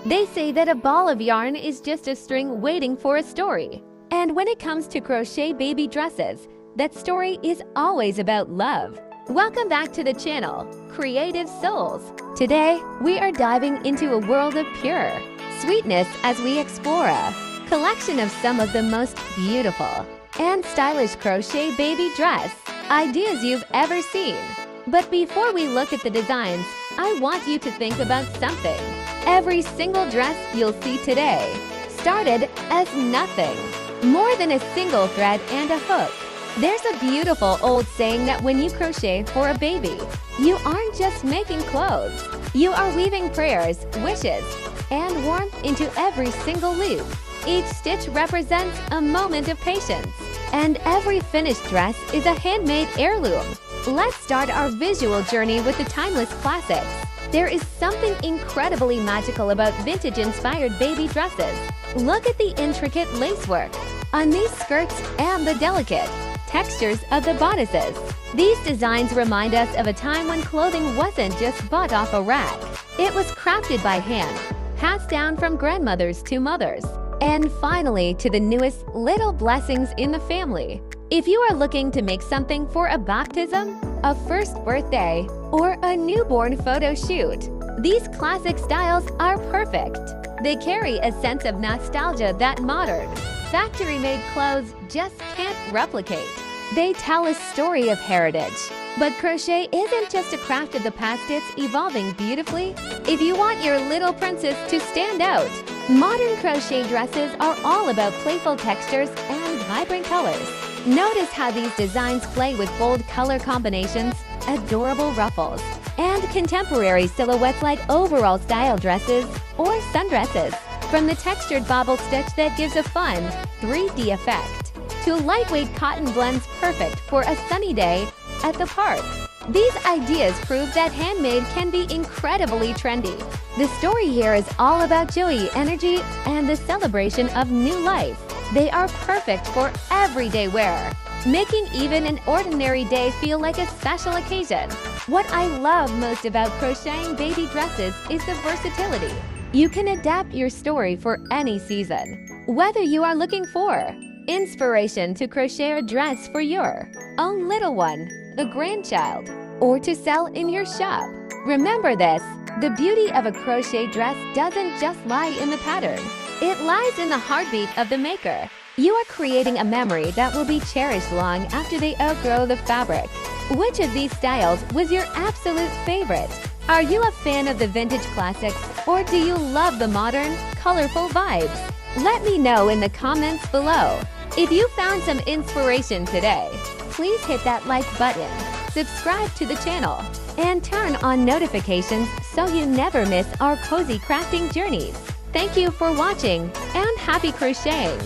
They say that a ball of yarn is just a string waiting for a story. And when it comes to crochet baby dresses, that story is always about love. Welcome back to the channel, Creative Souls. Today, we are diving into a world of pure sweetness as we explore a collection of some of the most beautiful and stylish crochet baby dress ideas you've ever seen. But before we look at the designs, I want you to think about something. Every single dress you'll see today started as nothing more than a single thread and a hook. There's a beautiful old saying that when you crochet for a baby, you aren't just making clothes. You are weaving prayers, wishes, and warmth into every single loop. Each stitch represents a moment of patience, and every finished dress is a handmade heirloom. Let's start our visual journey with the timeless classics. There is something incredibly magical about vintage-inspired baby dresses. Look at the intricate lacework on these skirts and the delicate textures of the bodices. These designs remind us of a time when clothing wasn't just bought off a rack. It was crafted by hand, passed down from grandmothers to mothers, and finally to the newest little blessings in the family. If you are looking to make something for a baptism, a first birthday, or a newborn photo shoot, these classic styles are perfect. They carry a sense of nostalgia that modern, factory-made clothes just can't replicate. They tell a story of heritage. But crochet isn't just a craft of the past, it's evolving beautifully. If you want your little princess to stand out, modern crochet dresses are all about playful textures and vibrant colors. Notice how these designs play with bold color combinations, adorable ruffles, and contemporary silhouettes like overall style dresses or sundresses. From the textured bobble stitch that gives a fun 3D effect, to lightweight cotton blends perfect for a sunny day at the park. These ideas prove that handmade can be incredibly trendy. The story here is all about joy, energy, and the celebration of new life. They are perfect for everyday wear, making even an ordinary day feel like a special occasion. What I love most about crocheting baby dresses is the versatility. You can adapt your story for any season. Whether you are looking for inspiration to crochet a dress for your own little one, a grandchild, or to sell in your shop, remember this: the beauty of a crochet dress doesn't just lie in the pattern. It lies in the heartbeat of the maker. You are creating a memory that will be cherished long after they outgrow the fabric. Which of these styles was your absolute favorite? Are you a fan of the vintage classics, or do you love the modern, colorful vibes? Let me know in the comments below. If you found some inspiration today, please hit that like button, subscribe to the channel, and turn on notifications so you never miss our cozy crafting journeys. Thank you for watching, and happy crocheting!